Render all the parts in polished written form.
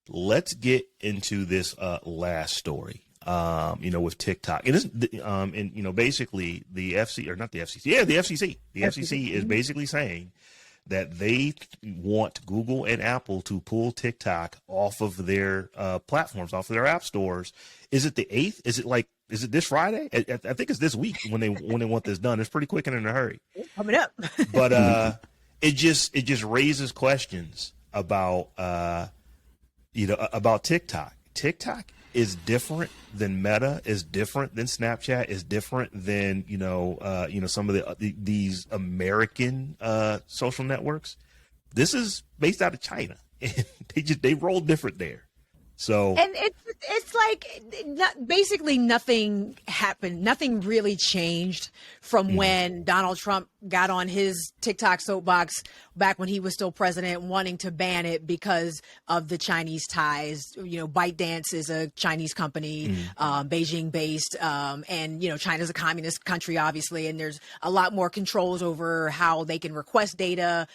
let's get into this last story. With TikTok, it is, basically the FCC, or not the FCC, the FCC. The FCC is basically saying that they want Google and Apple to pull TikTok off of their platforms, off of their app stores. Is it the 8th? Is it this Friday? I think it's this week when they want this done. It's pretty quick and in a hurry. Coming up. But it just raises questions about about TikTok. TikTok is different than Meta, is different than Snapchat, is different than some of these American social networks. This is based out of China, and they roll different there. So, and it's like basically nothing happened. Nothing really changed from when Donald Trump got on his TikTok soapbox back when he was still president, wanting to ban it because of the Chinese ties. ByteDance is a Chinese company, Beijing based, and China's a communist country, obviously, and there's a lot more controls over how they can request data,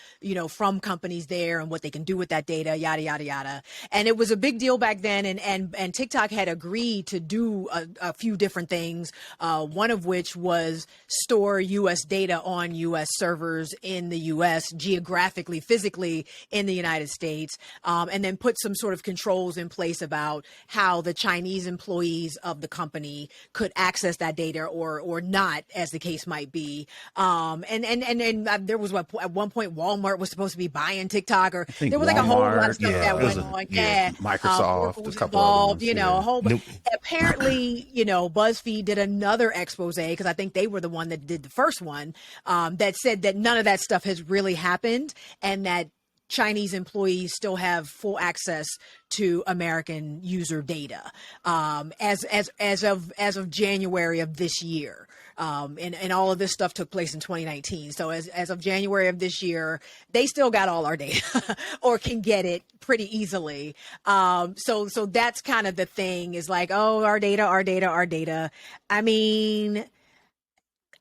from companies there and what they can do with that data, yada yada yada. And it was a big deal back then, and TikTok had agreed to do a few different things, one of which was store U.S. data on U.S. servers in the U.S. geographically, physically in the United States, and then put some sort of controls in place about how the Chinese employees of the company could access that data or not, as the case might be. And there was at one point Walmart was supposed to be buying TikTok, or there was like a whole lot of stuff that went on. Microsoft, was a couple involved, of them, a whole bunch. Apparently, BuzzFeed did another expose, because I think they were the one that did the first one, that said that none of that stuff has really happened, and that Chinese employees still have full access to American user data, as of January of this year. And all of this stuff took place in 2019. So as of January of this year, they still got all our data or can get it pretty easily. So that's kind of the thing, is like, oh, our data. I mean,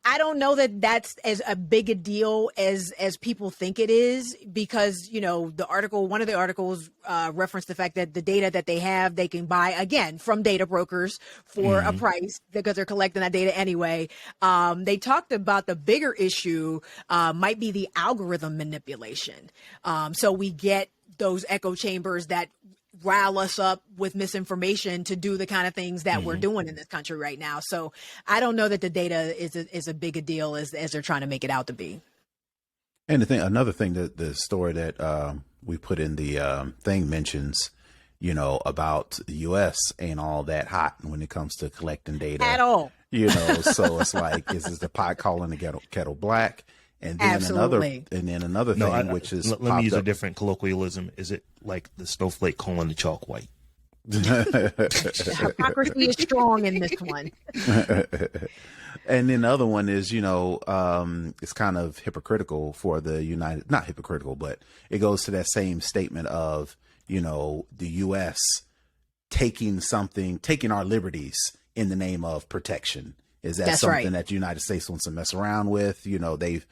I don't know that that's as a big a deal as people think it is, because, one of the articles referenced the fact that the data that they have, they can buy, again, from data brokers for a price, because they're collecting that data anyway. They talked about the bigger issue might be the algorithm manipulation. So we get those echo chambers that rile us up with misinformation to do the kind of things that we're doing in this country right now. So I don't know that the data is a big a deal as they're trying to make it out to be. And another thing that the story that we put in the thing mentions, about the U.S. ain't all that hot when it comes to collecting data at all. So it's like, is the pot calling the kettle black? And then Absolutely. another thing, which is, let me use a different colloquialism. Is it like the snowflake calling the chalk white? Hypocrisy is strong in this one. And then the other one is, it's kind of hypocritical for the not hypocritical, but it goes to that same statement of, the U.S. taking our liberties in the name of protection. Is that something that the United States wants to mess around with? United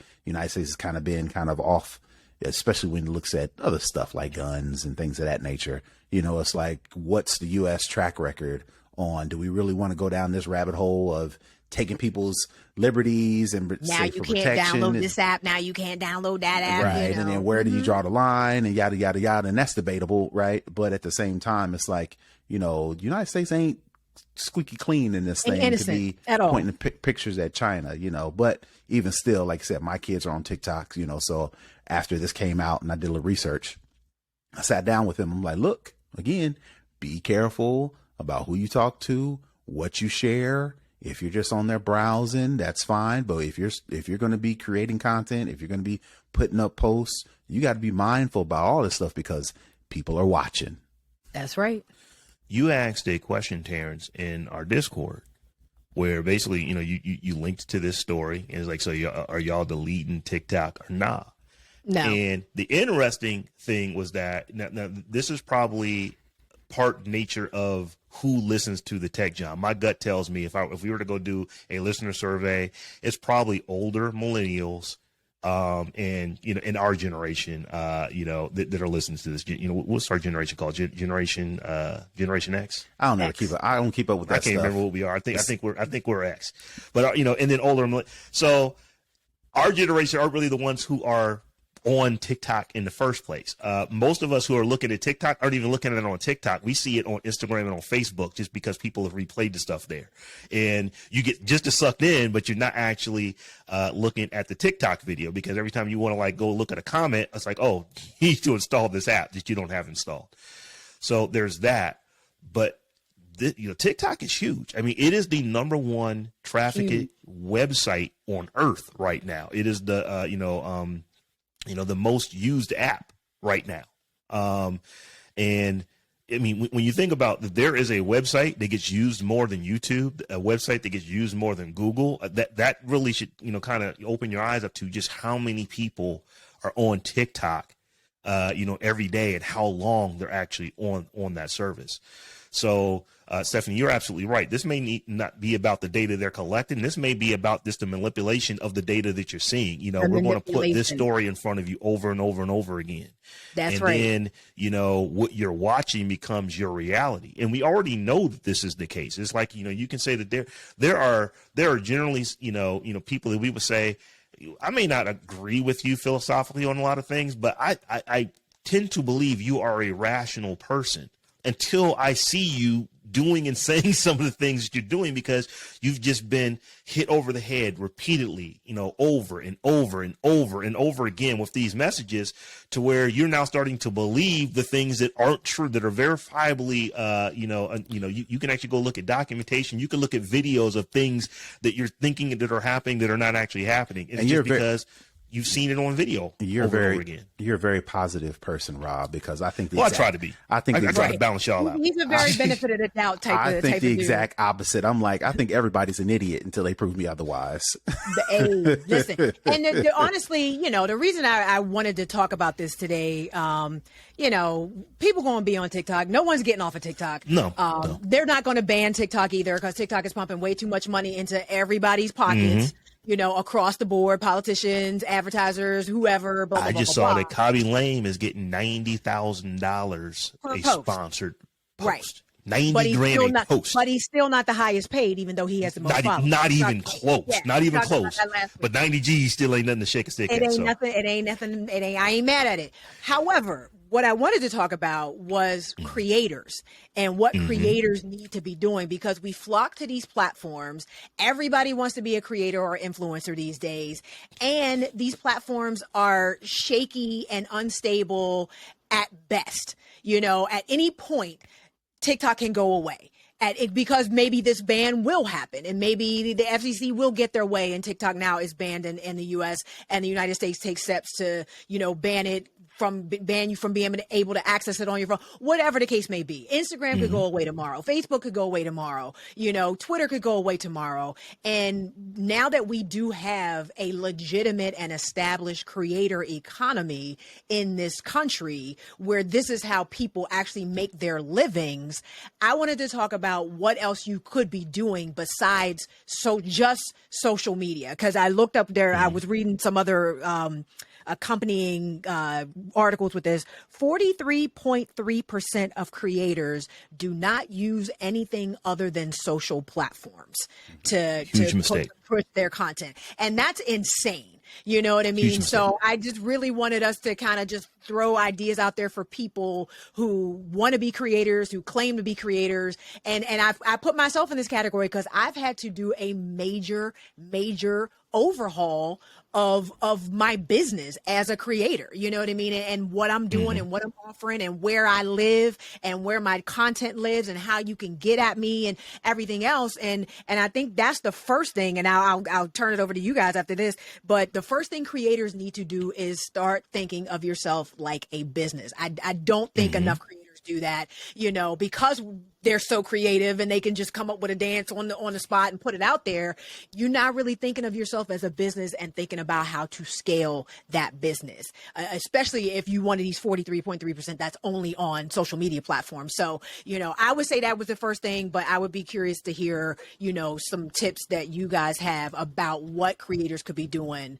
States has kind of been off, especially when it looks at other stuff like guns and things of that nature. It's like, what's the U.S. track record on? Do we really want to go down this rabbit hole of taking people's liberties and now you can't download this app, now you can't download that app, right? And then where do you draw the line, and yada yada yada? And that's debatable, right? But at the same time, it's like, the United States ain't squeaky clean in this thing to be pointing pictures at China, but even still, like I said, my kids are on TikTok, so after this came out and I did a little research, I sat down with him. I'm like, look, again, be careful about who you talk to, what you share. If you're just on there browsing, that's fine. But if you're going to be creating content, if you're going to be putting up posts, you got to be mindful about all this stuff, because people are watching. That's right. You asked a question, Terrance, in our Discord, where basically, you linked to this story, and it's like, so are y'all deleting TikTok or not? No. And the interesting thing was that now this is probably part nature of who listens to the Tech John. My gut tells me if we were to go do a listener survey, it's probably older millennials and in our generation, that are listening to this, what's our generation called? Generation X. I don't know. I don't keep up with that. I can't remember what we are. I think we're X, but and then older. So our generation are really the ones who are on TikTok in the first place. Most of us who are looking at TikTok aren't even looking at it on TikTok. We see it on Instagram and on Facebook just because people have replayed the stuff there. And you get just as sucked in, but you're not actually looking at the TikTok video, because every time you want to like go look at a comment, it's like, oh, you need to install this app that you don't have installed. So there's that. But TikTok is huge. I mean, it is the number one trafficked website on earth right now. It is the the most used app right now. And I mean, when you think about that, there is a website that gets used more than YouTube, a website that gets used more than Google, that really should, kind of open your eyes up to just how many people are on TikTok, every day, and how long they're actually on that service. So, Stephanie, you're absolutely right. This may not be about the data they're collecting. This may be about the manipulation of the data that you're seeing. We're going to put this story in front of you over and over and over again. That's right. And then, what you're watching becomes your reality. And we already know that this is the case. It's like, you can say that there are generally, people that we would say, I may not agree with you philosophically on a lot of things, but I tend to believe you are a rational person until I see you doing and saying some of the things that you're doing, because you've just been hit over the head repeatedly, over and over and over and over again with these messages, to where you're now starting to believe the things that aren't true, that are verifiably, you can actually go look at documentation. You can look at videos of things that you're thinking that are happening that are not actually happening. And it's just because you've seen it on video over and over again. You're a very positive person, Rob, because I think I try to be. I try to balance y'all out. He's a very benefit of the doubt type of I think the exact opposite. I'm like, I think everybody's an idiot until they prove me otherwise. Listen, and honestly, the reason I wanted to talk about this today, people going to be on TikTok. No one's getting off of TikTok. No. They're not going to ban TikTok either, because TikTok is pumping way too much money into everybody's pockets. Across the board, politicians, advertisers, whoever. Blah, blah, I just blah, saw that Kobby Lame is getting $90,000 a sponsored post. Right. $90,000 a post. But he's still not the highest paid, even though he has the most followers. Not even close. Yeah, not even close. But 90 G's still ain't nothing to shake a stick at. It ain't nothing. I ain't mad at it. However, what I wanted to talk about was creators and what creators need to be doing, because we flock to these platforms. Everybody wants to be a creator or influencer these days. And these platforms are shaky and unstable at best. At any point, TikTok can go away. Because maybe this ban will happen, and maybe the FCC will get their way, and TikTok now is banned in the U.S., and the United States takes steps to, ban you from being able to access it on your phone, whatever the case may be. Instagram could go away tomorrow. Facebook could go away tomorrow. Twitter could go away tomorrow. And now that we do have a legitimate and established creator economy in this country, where this is how people actually make their livings, I wanted to talk about what else you could be doing besides just social media. Because I looked up there, I was reading some other accompanying articles with this. 43.3% of creators do not use anything other than social platforms to push their content. And that's insane. You know what I mean? So I just really wanted us to kind of just throw ideas out there for people who want to be creators, who claim to be creators. And I put myself in this category because I've had to do a major overhaul of my business as a creator, you know what I mean? And what I'm doing and what I'm offering and where I live and where my content lives and how you can get at me and everything else. And I think that's the first thing. And I'll turn it over to you guys after this. But the first thing creators need to do is start thinking of yourself like a business. I don't think enough creators do that, because they're so creative and they can just come up with a dance on the spot and put it out there. You're not really thinking of yourself as a business and thinking about how to scale that business, especially if you one of these 43.3% that's only on social media platforms. So, I would say that was the first thing, but I would be curious to hear, some tips that you guys have about what creators could be doing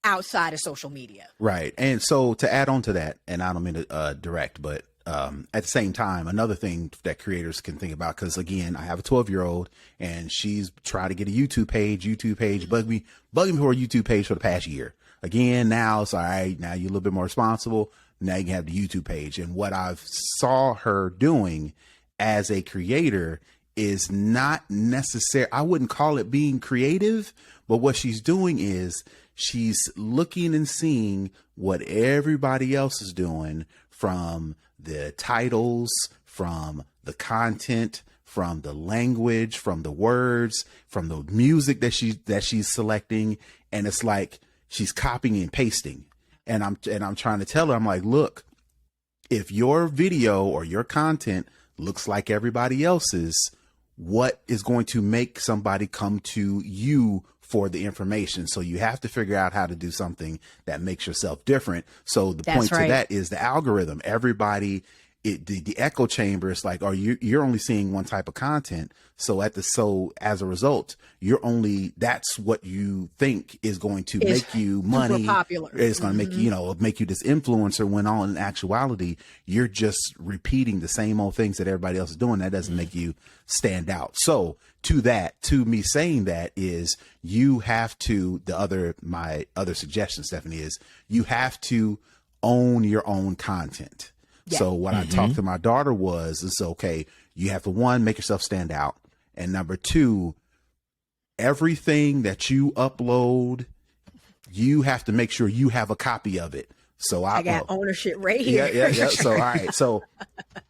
outside of social media. Right. And so to add on to that, and I don't mean to direct, but at the same time, another thing that creators can think about, because again, I have a 12-year-old and she's trying to get a YouTube page, bugging me for a YouTube page for the past year. Again, now it's all right. Now you're a little bit more responsible. Now you can have the YouTube page. And what I've saw her doing as a creator is not necessary. I wouldn't call it being creative, but what she's doing is she's looking and seeing what everybody else is doing, from the titles, from the content, from the language, from the words, from the music that she's selecting. And it's like she's copying and pasting. And I'm trying to tell her, I'm like, look, if your video or your content looks like everybody else's, what is going to make somebody come to you for the information? So you have to figure out how to do something that makes yourself different. So the point to that is the algorithm. Everybody, the echo chamber is like, you're only seeing one type of content. So as a result, that's what you think is going to make you money. Popular. It's going to make make you this influencer, when all in actuality, you're just repeating the same old things that everybody else is doing. That doesn't make you stand out. So to me saying that is, you have to, my other suggestion, Stephanie, is you have to own your own content. Yeah. So what I talked to my daughter is okay, you have to, one, make yourself stand out. And number two, everything that you upload, you have to make sure you have a copy of it. So I got ownership right here. Yeah. So, all right. So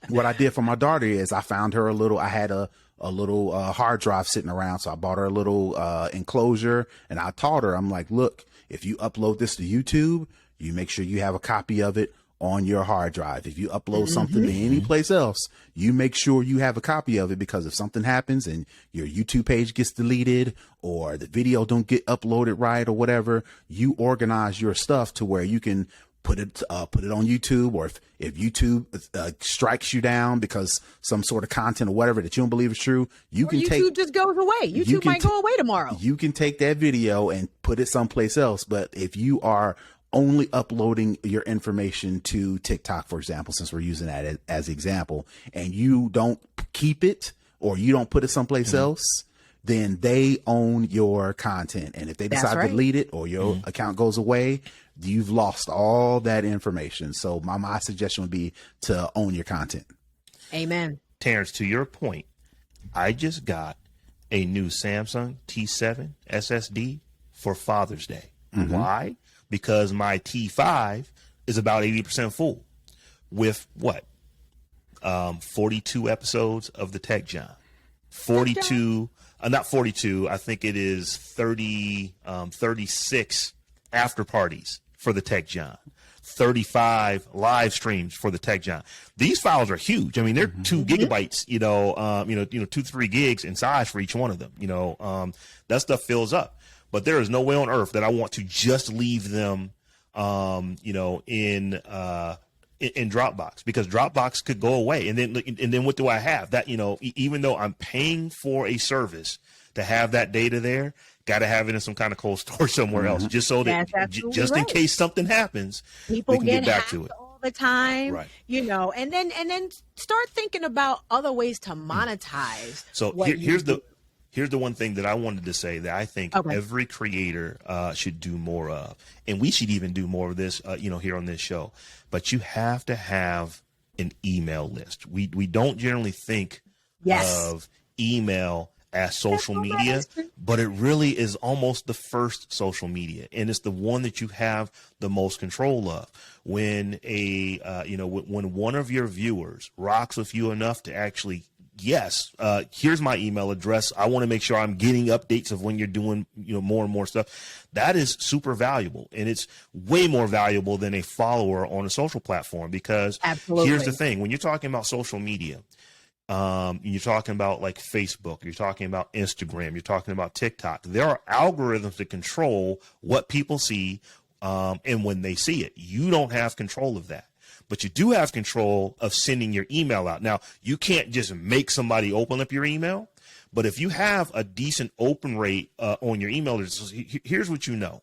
what I did for my daughter is I found her I had a little hard drive sitting around. So I bought her a little enclosure, and I taught her, I'm like, look, if you upload this to YouTube, you make sure you have a copy of it on your hard drive. If you upload something to any place else, you make sure you have a copy of it, because if something happens and your YouTube page gets deleted or the video don't get uploaded right or whatever, you organize your stuff to where you can put it on YouTube, or if YouTube strikes you down because some sort of content or whatever that you don't believe is true, YouTube just goes away. YouTube might go away tomorrow. You can take that video and put it someplace else. But if you are only uploading your information to TikTok, for example, since we're using that as example, and you don't keep it or you don't put it someplace else, then they own your content. And if they decide to delete it or your account goes away, you've lost all that information. So my suggestion would be to own your content. Amen. Terrance, to your point, I just got a new Samsung T7 SSD for Father's Day. Why? Because my T5 is about 80% full with 42 episodes of the Tech John. 42, not 42. I think it is 36 after parties for the Tech John. 35 live streams for the Tech John. These files are huge. I mean, they're 2 gigabytes, 2-3 gigs in size for each one of them. That stuff fills up. But there is no way on earth that I want to just leave them, in Dropbox, because Dropbox could go away. And then what do I have? That, even though I'm paying for a service to have that data there, got to have it in some kind of cold storage somewhere else, just so that just in case something happens, people we can get back to it all the time, right? And then start thinking about other ways to monetize. So here's the one thing that I wanted to say that I think every creator should do more of, and we should even do more of this, here on this show. But you have to have an email list. We don't generally think of email as social media, but it really is almost the first social media, and it's the one that you have the most control of. When when one of your viewers rocks with you enough to actually, here's my email address, I want to make sure I'm getting updates of when you're doing more and more stuff, that is super valuable. And it's way more valuable than a follower on a social platform, because here's the thing, when you're talking about social media, you're talking about like Facebook, you're talking about Instagram, you're talking about TikTok, there are algorithms that control what people see and when they see it. You don't have control of that. But you do have control of sending your email out. Now, you can't just make somebody open up your email, but if you have a decent open rate on your email, here's what you know.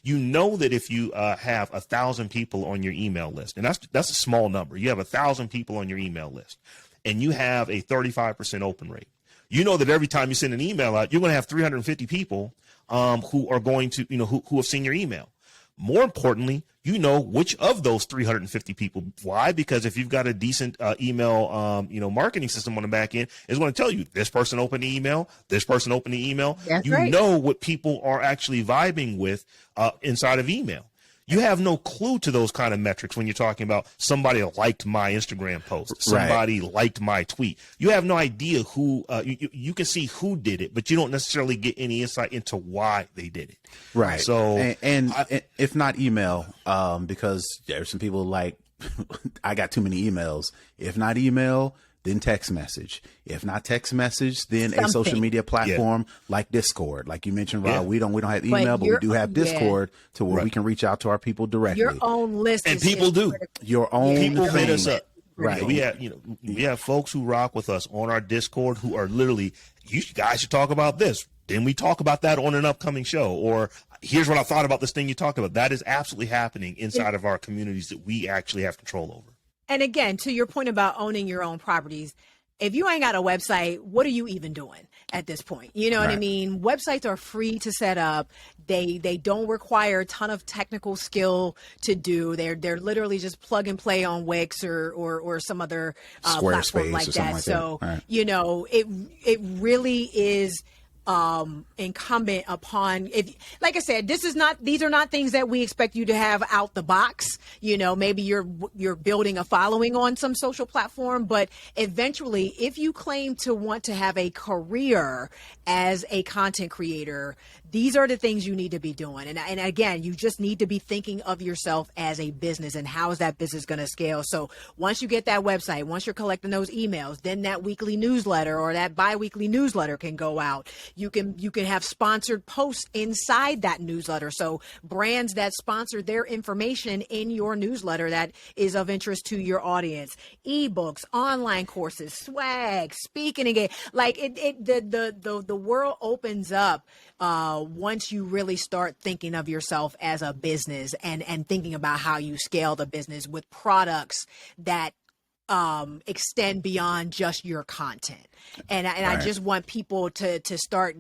You know that if you have 1,000 people on your email list, and that's a small number, you have 1,000 people on your email list, and you have a 35% open rate. You know that every time you send an email out, you're going to have 350 people who are going to, who have seen your email. More importantly, you know which of those 350 people. Why? Because if you've got a decent email, marketing system on the back end, it's going to tell you this person opened the email, this person opened the email. That's you right. know what people are actually vibing with inside of email. You have no clue to those kind of metrics when you're talking about somebody liked my Instagram post, somebody liked my tweet. You have no idea who, you can see who did it, but you don't necessarily get any insight into why they did it. Right. So, and if not email, because there's some people like, I got too many emails. If not email, then text message. If not text message, then a social media platform like Discord. Like you mentioned, Rob, we don't have email, but we do have Discord to where we can reach out to our people directly. Your own list, and people do. Your own people hit us up. Right. We have folks who rock with us on our Discord who are literally, you guys should talk about this. Then we talk about that on an upcoming show. Or here's what I thought about this thing you talked about. That is absolutely happening inside of our communities that we actually have control over. And again, to your point about owning your own properties, if you ain't got a website, what are you even doing at this point? You know what I mean? Websites are free to set up. They don't require a ton of technical skill to do. They're literally just plug and play on Wix or some other platform like that. So, it really is incumbent upon, if, like I said, these are not things that we expect you to have out the box. Maybe you're building a following on some social platform, but eventually, if you claim to want to have a career as a content creator, these are the things you need to be doing. And again, you just need to be thinking of yourself as a business and how is that business going to scale. So once you get that website, once you're collecting those emails, then that weekly newsletter or that bi-weekly newsletter can go out. You can have sponsored posts inside that newsletter. So brands that sponsor their information in your newsletter that is of interest to your audience, ebooks, online courses, swag, speaking again, like the world opens up once you really start thinking of yourself as a business and thinking about how you scale the business with products that extend beyond just your content. And I just want people to start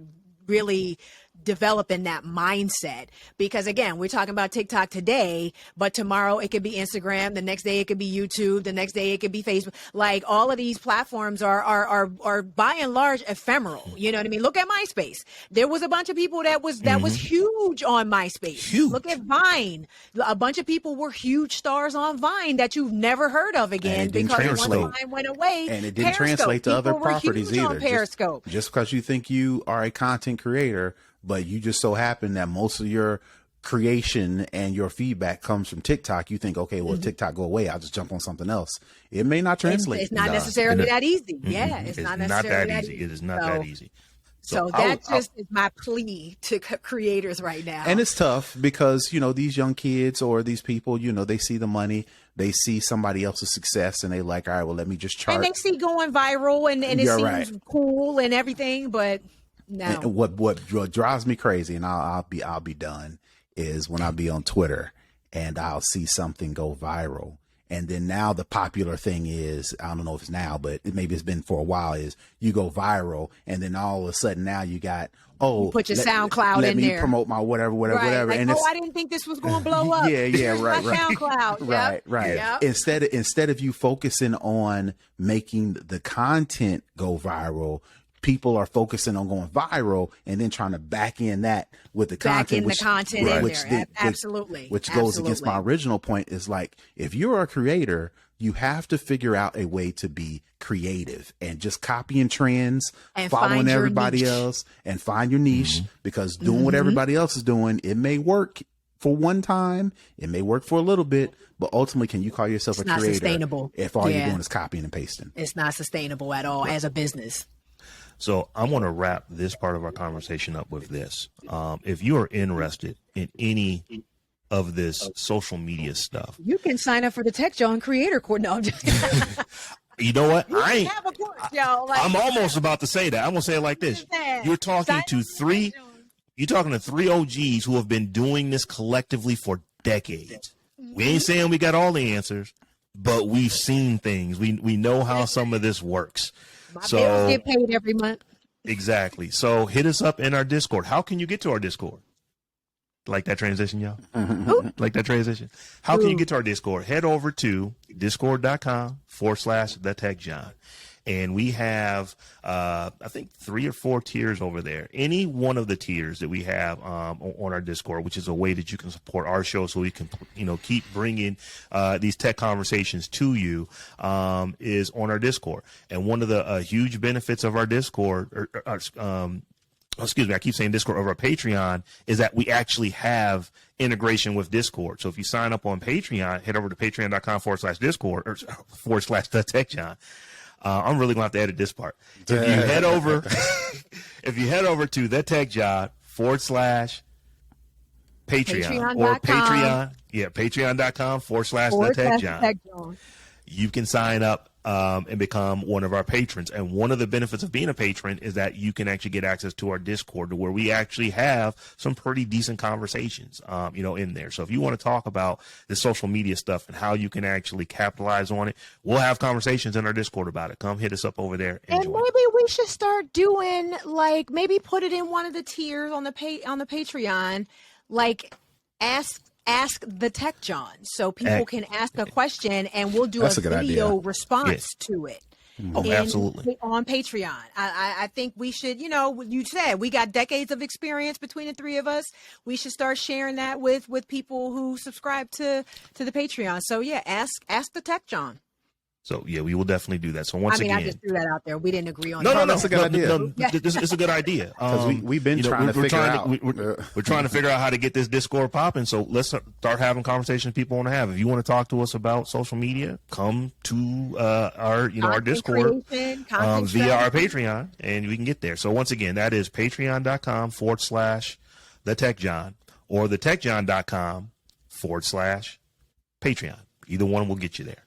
really developing that mindset, because again, we're talking about TikTok today, but tomorrow it could be Instagram, the next day it could be YouTube, the next day it could be Facebook. Like all of these platforms are by and large ephemeral. You know what I mean? Look at MySpace. There was a bunch of people that was huge on MySpace. Huge. Look at Vine. A bunch of people were huge stars on Vine that you've never heard of again because one time went away. And it didn't translate to other properties either. Periscope. Just because you think you are a content creator, but you just so happen that most of your creation and your feedback comes from TikTok, you think, okay, well, if TikTok go away, I'll just jump on something else. It may not translate. It's not necessarily that easy. Yeah, it's not necessarily that easy. It is not that easy. So that is my plea to creators right now. And it's tough because, these young kids or these people, they see the money, they see somebody else's success, and they like, all right, well, let me just chart. And they see going viral and it seems cool and everything, but no. And what drives me crazy, and I'll be done, is when I'll be on Twitter and I'll see something go viral. And then now the popular thing is, I don't know if it's now, but maybe it's been for a while, is you go viral. And then all of a sudden now you got, you put your SoundCloud in there. Let me promote my whatever. Like, and I didn't think this was going to blow up. right. SoundCloud. Right. Yep. Instead of you focusing on making the content go viral, people are focusing on going viral and then trying to back in that with the content. Absolutely. Which goes against my original point, is like, if you're a creator, you have to figure out a way to be creative and just copying trends and following everybody else and find your niche, because doing what everybody else is doing, it may work for one time, it may work for a little bit, but ultimately, can you call yourself a creator sustainable if all you're doing is copying and pasting? It's not sustainable at all as a business. So I want to wrap this part of our conversation up with this. If you are interested in any of this social media stuff, you can sign up for the Tech Joe and Creator Course. No, you know what? Have a course, yo. I'm almost about to say that. I'm going to say it like this. You're talking to three You're talking to 3 OGs who have been doing this collectively for decades. We ain't saying we got all the answers, but we've seen things. We know how some of this works. My bills get paid every month. Exactly. So hit us up in our Discord. How can you get to our Discord? Like that transition, y'all? Like that transition? How can you get to our Discord? Head over to discord.com/thetechjohn. And we have, I think 3 or 4 tiers over there. Any one of the tiers that we have on our Discord, which is a way that you can support our show so we can, keep bringing these tech conversations to you, is on our Discord. And one of the huge benefits of our Discord, excuse me, I keep saying Discord, over our Patreon, is that we actually have integration with Discord. So if you sign up on Patreon, head over to patreon.com/Discord or /thetechjohn. I'm really going to have to edit this part. If you head over, to thetechjohn /Patreon or Patreon, patreon.com /thetechjohn. You can sign up and become one of our patrons. And one of the benefits of being a patron is that you can actually get access to our Discord, to where we actually have some pretty decent conversations, in there. So if you want to talk about the social media stuff and how you can actually capitalize on it, we'll have conversations in our Discord about it. Come hit us up over there. And maybe we should start doing, maybe put it in one of the tiers on the Patreon, ask the Tech John, so people can ask a question and we'll do a video response to it. Oh, absolutely. On Patreon. I think we should, you said we got decades of experience between the 3 of us. We should start sharing that with people who subscribe to the Patreon. So yeah, ask the Tech John. So yeah, we will definitely do that. So once again, I just threw that out there. We didn't agree on that. No, that's a good idea. It's a good idea. Because we've been trying to figure out. We're trying to figure out how to get this Discord popping. So let's start having conversations people want to have. If you want to talk to us about social media, come to our Discord via our Patreon, and we can get there. So once again, that is patreon.com /thetechjohn or thetechjohn.com /Patreon. Either one will get you there.